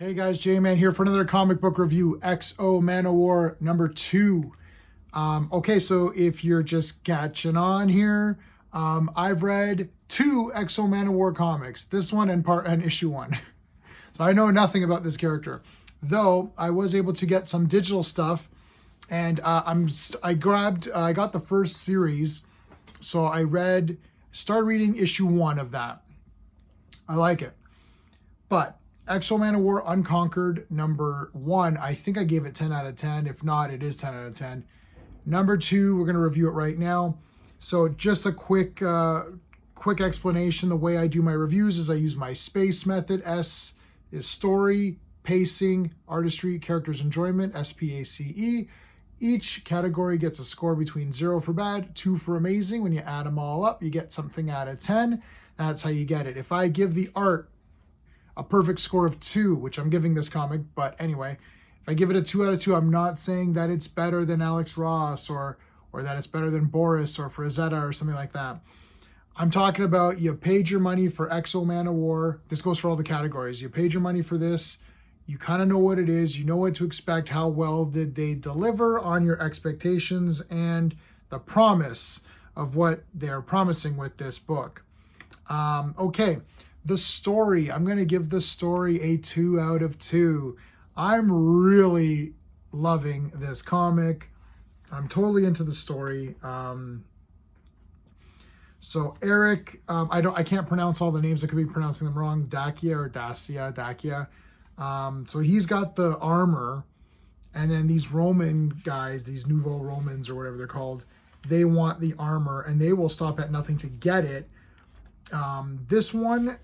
Hey guys, J-Man here for another comic book review, XO Manowar number 2. Okay, so if you're just catching on here, I've read 2 XO Manowar comics, this one and issue 1. So I know nothing about this character, though I was able to get some digital stuff, and I got the first series, so started reading issue 1 of that. I like it, but XO Manowar Unconquered number 1, I think I gave it 10 out of 10. If not, it is 10 out of 10. Number 2, we're going to review it right now. So just a quick explanation. The way I do my reviews is I use my SPACE method. S is story, pacing, artistry, characters enjoyment, SPACE. Each category gets a score between 0 for bad, 2 for amazing. When you add them all up, you get something out of 10. That's how you get it. If I give the art a perfect score of 2, which I'm giving this comic, but anyway, if I give it a 2 out of 2, I'm not saying that it's better than Alex Ross or that it's better than Boris or Frazetta or something like that. I'm talking about you paid your money for XO Manowar. This goes for all the categories. You paid your money for this. You kind of know what it is. You know what to expect. How well did they deliver on your expectations and the promise of what they're promising with this book. Okay. The story, I'm going to give the story a 2 out of 2. I'm really loving this comic. I'm totally into the story. So Eric, I can't pronounce all the names. I could be pronouncing them wrong. Dacia. So he's got the armor, and then these Roman guys, these Nouveau Romans or whatever they're called, they want the armor, and they will stop at nothing to get it. This one,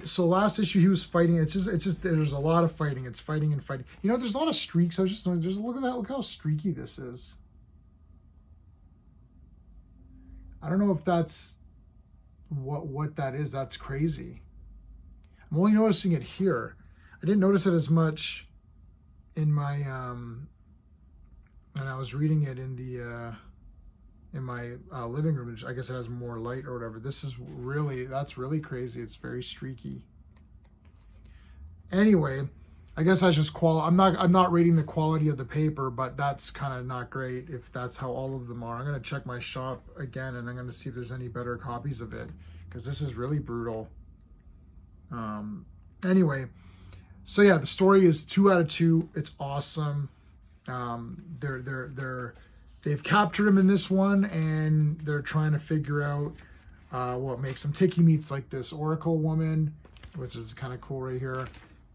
so last issue he was fighting. It's just there's a lot of fighting. It's fighting and fighting. You know, there's a lot of streaks. I was just look at that. Look how streaky this is. I don't know if that's what that is. That's crazy. I'm only noticing it here. I didn't notice it as much in my and I was reading it in the in my living room. I guess it has more light or whatever. That's really crazy. It's very streaky. Anyway, I guess I just I'm not rating the quality of the paper, but that's kind of not great if that's how all of them are. I'm going to check my shop again, and I'm going to see if there's any better copies of it, because this is really brutal. Anyway, so yeah, the story is 2 out of 2. It's awesome. They've captured him in this one, and they're trying to figure out what makes them tick. He meets like this Oracle woman, which is kind of cool right here.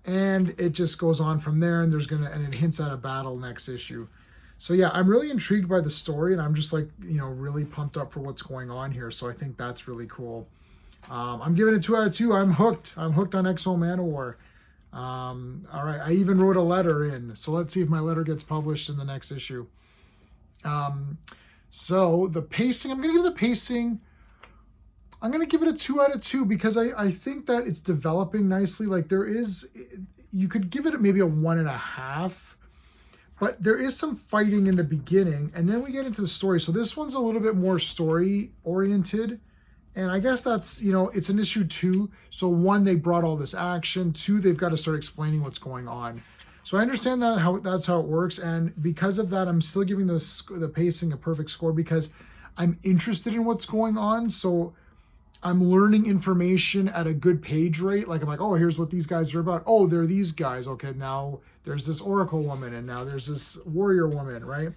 And it just goes on from there, and and it hints at a battle next issue. So yeah, I'm really intrigued by the story, and I'm just like, really pumped up for what's going on here. So I think that's really cool. I'm giving it 2 out of 2. I'm hooked. I'm hooked on XO Manowar. All right, I even wrote a letter in. So let's see if my letter gets published in the next issue. So the pacing, I'm going to give it a 2 out of 2 because I think that it's developing nicely. Like you could give it maybe a 1.5, but there is some fighting in the beginning, and then we get into the story. So this one's a little bit more story oriented. And I guess that's, it's an issue 2. So 1, they brought all this action. 2, they've got to start explaining what's going on. So I understand that's how it works, and because of that, I'm still giving the pacing a perfect score because I'm interested in what's going on. So I'm learning information at a good page rate. Like I'm like, oh, here's what these guys are about. Oh, they're these guys. Okay, now there's this Oracle woman, and now there's this warrior woman, right?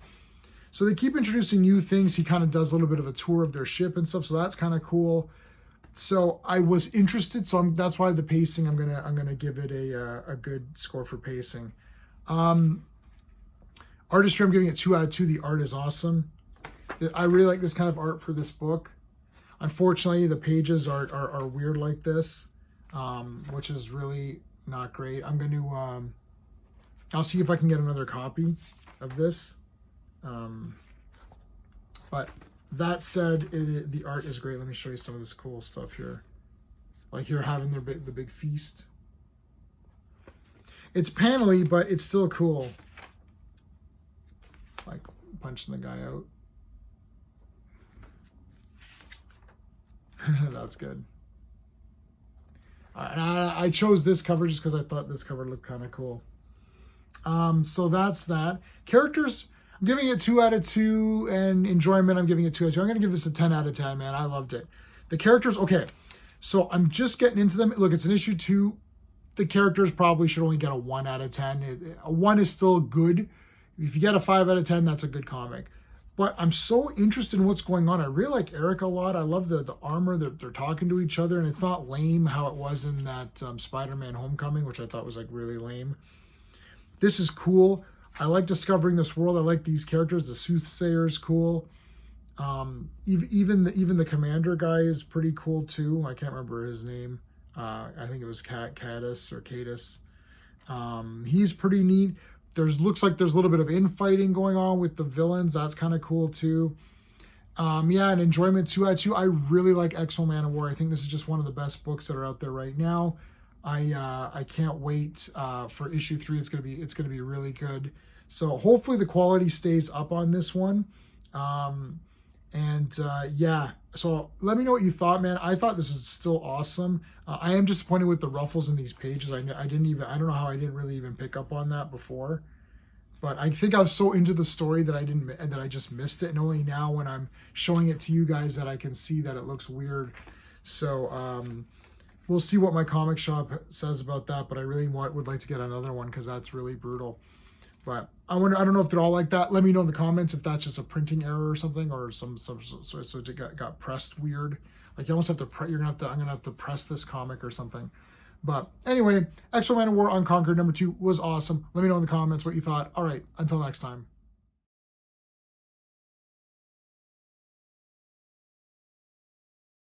So they keep introducing new things. He kind of does a little bit of a tour of their ship and stuff, so that's kind of cool. So I was interested, so that's why the pacing, I'm gonna give it a good score for pacing. Artistry, I'm giving it 2 out of 2. The art is awesome. I really like this kind of art for this book. Unfortunately, the pages are weird like this, which is really not great. I'm going to I'll see if I can get another copy of this. But that said, the art is great. Let me show you some of this cool stuff here. Like here, having the big feast. It's panely, but it's still cool. Like punching the guy out. That's good. And I chose this cover just because I thought this cover looked kind of cool. So that's that. Characters, I'm giving it 2 out of 2, and enjoyment, I'm giving it 2 out of 2. I'm going to give this a 10 out of 10, man. I loved it. The characters, okay. So I'm just getting into them. Look, it's an issue 2. The characters probably should only get a 1 out of 10. A 1 is still good. If you get a 5 out of 10, that's a good comic. But I'm so interested in what's going on. I really like Eric a lot. I love the armor. They're talking to each other, and it's not lame how it was in that Spider-Man Homecoming, which I thought was like really lame. This is cool. I like discovering this world. I like these characters. The Soothsayer is cool. Even the Commander guy is pretty cool too. I can't remember his name. I think it was Cadus or Cadus. He's pretty neat. Looks like there's a little bit of infighting going on with the villains. That's kind of cool too. Yeah, and enjoyment 2 out of 2. I really like X-O Manowar. I think this is just one of the best books that are out there right now. I can't wait for issue 3. It's gonna be really good. So hopefully the quality stays up on this one. Yeah, so let me know what you thought, man. I thought this was still awesome. I am disappointed with the ruffles in these pages. I don't know how I didn't really even pick up on that before. But I think I was so into the story that I just missed it. And only now when I'm showing it to you guys that I can see that it looks weird. So we'll see what my comic shop says about that. But I really would like to get another one because that's really brutal. But I don't know if they're all like that. Let me know in the comments if that's just a printing error or something, or so it got pressed weird. Like you almost have to I'm gonna have to press this comic or something. But anyway, X-O Manowar Unconquered #2 was awesome. Let me know in the comments what you thought. All right, until next time.